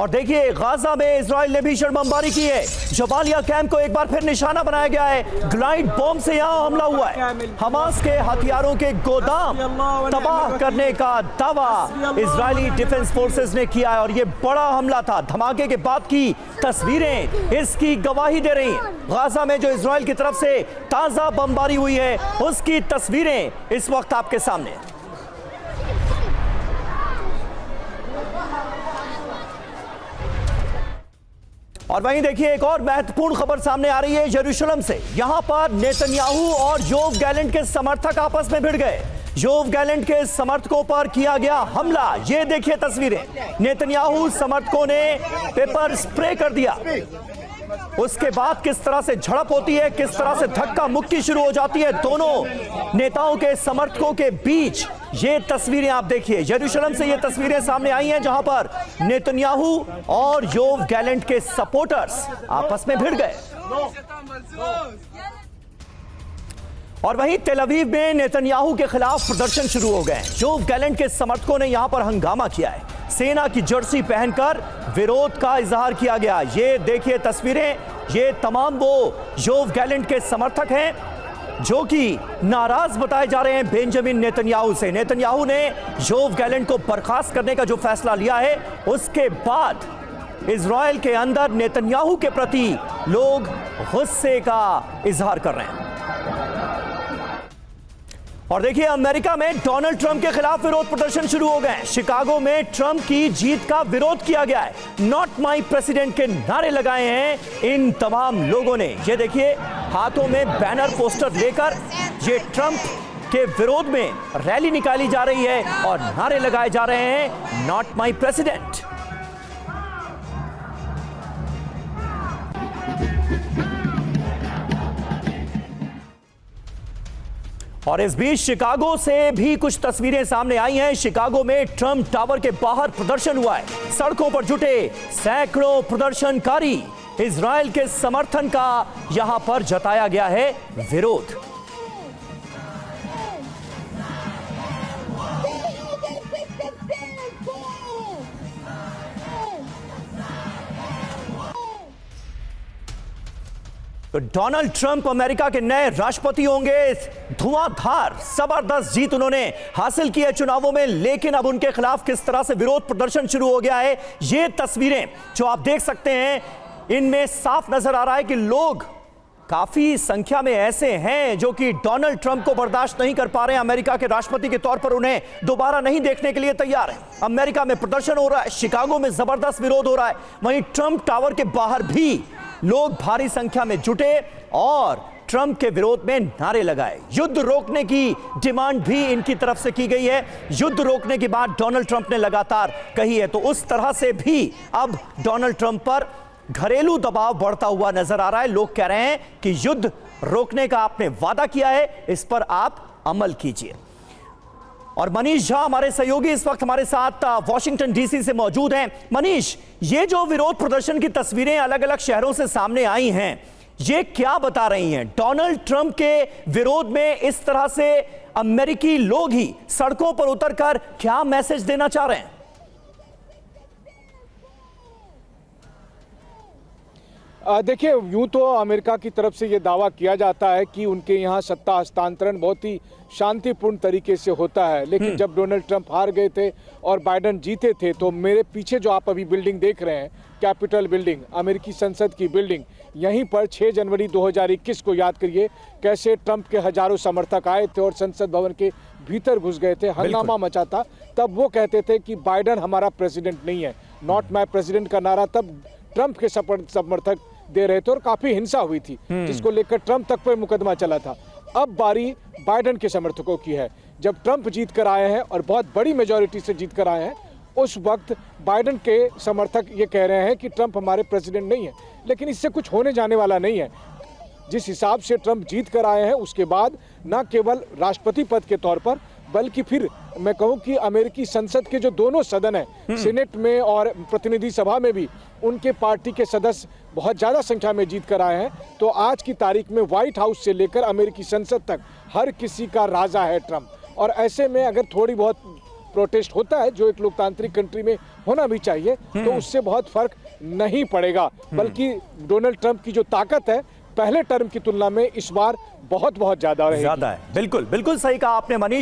और देखिए गाजा में इजराइल ने भीषण बमबारी की है। जबालिया कैंप को एक बार फिर निशाना बनाया गया है। ग्लाइड बॉम्ब से यहां हमला हुआ है। हमास के हथियारों के गोदाम तबाह करने का दावा इजरायली डिफेंस फोर्सेस ने किया है और यह बड़ा हमला था। धमाके के बाद की तस्वीरें इसकी गवाही दे रही हैं। गाजा में जो इजराइल की तरफ से ताजा बमबारी हुई है उसकी तस्वीरें इस वक्त आपके सामने। और वहीं देखिए एक और महत्वपूर्ण खबर सामने आ रही है यरूशलेम से। यहां पर नेतन्याहू और योव गैलेंट के समर्थक आपस में भिड़ गए। योव गैलेंट के समर्थकों पर किया गया हमला। ये देखिए तस्वीरें। नेतन्याहू समर्थकों ने पेपर स्प्रे कर दिया। उसके बाद किस तरह से झड़प होती है, किस तरह से धक्का मुक्की शुरू हो जाती है दोनों नेताओं के समर्थकों के बीच। ये तस्वीरें आप देखिए। यरूशलेम से ये तस्वीरें सामने आई हैं जहां पर नेतन्याहू और योव गैलेंट के सपोर्टर्स आपस में भिड़ गए। और वहीं तेल अवीव में नेतन्याहू के खिलाफ प्रदर्शन शुरू हो गए। योव गैलेंट के समर्थकों ने यहां पर हंगामा किया है। सेना की जर्सी पहनकर विरोध का इजहार किया गया। ये देखिए तस्वीरें। ये तमाम वो योव गैलेंट के समर्थक हैं जो कि नाराज बताए जा रहे हैं बेंजामिन नेतन्याहू से। नेतन्याहू ने योव गैलेंट को बर्खास्त करने का जो फैसला लिया है उसके बाद इजराइल के अंदर नेतन्याहू के प्रति लोग गुस्से का इजहार कर रहे हैं। और देखिए अमेरिका में डोनाल्ड ट्रंप के खिलाफ विरोध प्रदर्शन शुरू हो गए। शिकागो में ट्रंप की जीत का विरोध किया गया है। नॉट माई प्रेसिडेंट के नारे लगाए हैं इन तमाम लोगों ने। ये देखिए हाथों में बैनर पोस्टर लेकर ये ट्रंप के विरोध में रैली निकाली जा रही है और नारे लगाए जा रहे हैं नॉट माई प्रेसिडेंट। और इस बीच शिकागो से भी कुछ तस्वीरें सामने आई हैं। शिकागो में ट्रंप टावर के बाहर प्रदर्शन हुआ है। सड़कों पर जुटे सैकड़ों प्रदर्शनकारी इजराइल के समर्थन का यहां पर जताया गया है विरोध। तो डोनाल्ड ट्रंप अमेरिका के नए राष्ट्रपति होंगे। धुआंधार जबरदस्त जीत उन्होंने हासिल की है चुनावों में, लेकिन अब उनके खिलाफ किस तरह से विरोध प्रदर्शन शुरू हो गया है ये तस्वीरें जो आप देख सकते हैं इनमें साफ नजर आ रहा है कि लोग काफी संख्या में ऐसे हैं जो कि डोनाल्ड ट्रंप को बर्दाश्त नहीं कर पा रहे हैं। अमेरिका के राष्ट्रपति के तौर पर उन्हें दोबारा नहीं देखने के लिए तैयार है। अमेरिका में प्रदर्शन हो रहा है, शिकागो में जबरदस्त विरोध हो रहा है। वहीं ट्रंप टावर के बाहर भी लोग भारी संख्या में जुटे और ट्रंप के विरोध में नारे लगाए। युद्ध रोकने की डिमांड भी इनकी तरफ से की गई है। युद्ध रोकने की बात डोनाल्ड ट्रंप ने लगातार कही है। तो उस तरह से भी अब डोनाल्ड ट्रंप पर घरेलू दबाव बढ़ता हुआ नजर आ रहा है। लोग कह रहे हैं कि युद्ध रोकने का आपने वादा किया है, इस पर आप अमल कीजिए। और मनीष झा हमारे सहयोगी इस वक्त हमारे साथ वॉशिंगटन डीसी से मौजूद हैं। मनीष, ये जो विरोध प्रदर्शन की तस्वीरें अलग अलग शहरों से सामने आई हैं, ये क्या बता रही हैं? डोनाल्ड ट्रंप के विरोध में इस तरह से अमेरिकी लोग ही सड़कों पर उतरकर क्या मैसेज देना चाह रहे हैं? देखिए, यूं तो अमेरिका की तरफ से ये दावा किया जाता है कि उनके यहाँ सत्ता हस्तांतरण बहुत ही शांतिपूर्ण तरीके से होता है, लेकिन जब डोनाल्ड ट्रंप हार गए थे और बाइडेन जीते थे तो मेरे पीछे जो आप अभी बिल्डिंग देख रहे हैं, कैपिटल बिल्डिंग, अमेरिकी संसद की बिल्डिंग, यहीं पर 6 जनवरी 2021 को याद करिए कैसे ट्रंप के हजारों समर्थक आए थे और संसद भवन के भीतर घुस गए थे, हंगामा मचा था। तब वो कहते थे कि बाइडेन हमारा प्रेसिडेंट नहीं है, नॉट माई प्रेसिडेंट का नारा तब ट्रंप के समर्थक दे रहे थे और काफी हिंसा हुई थी, जिसको लेकर ट्रंप तक पर मुकदमा चला था। अब बारी बाइडेन के समर्थकों की है। जब ट्रंप जीत कर आए हैं और बहुत बड़ी मेजॉरिटी से जीत कर आए हैं, उस वक्त बाइडेन के समर्थक ये कह रहे हैं कि ट्रंप हमारे प्रेसिडेंट नहीं है, लेकिन इससे कुछ होने जाने वाला नहीं है। जिस हिसाब से ट्रंप जीत कर आए हैं उसके बाद न केवल राष्ट्रपति पद के तौर पर बल्कि फिर मैं कहूं कि अमेरिकी संसद के जो दोनों सदन हैं, सीनेट में और प्रतिनिधि सभा में भी उनके पार्टी के सदस्य बहुत ज़्यादा संख्या में जीत कर आए हैं। तो आज की तारीख में व्हाइट हाउस से लेकर अमेरिकी संसद तक हर किसी का राजा है ट्रंप। और ऐसे में अगर थोड़ी बहुत प्रोटेस्ट होता है, जो एक लोकतांत्रिक कंट्री में होना भी चाहिए, तो उससे बहुत फर्क नहीं पड़ेगा। बल्कि डोनाल्ड ट्रंप की जो ताकत है पहले टर्म की तुलना में इस बार बहुत बहुत ज्यादा रहेगी। ज्यादा है। बिल्कुल बिल्कुल सही कहा आपने मनीष।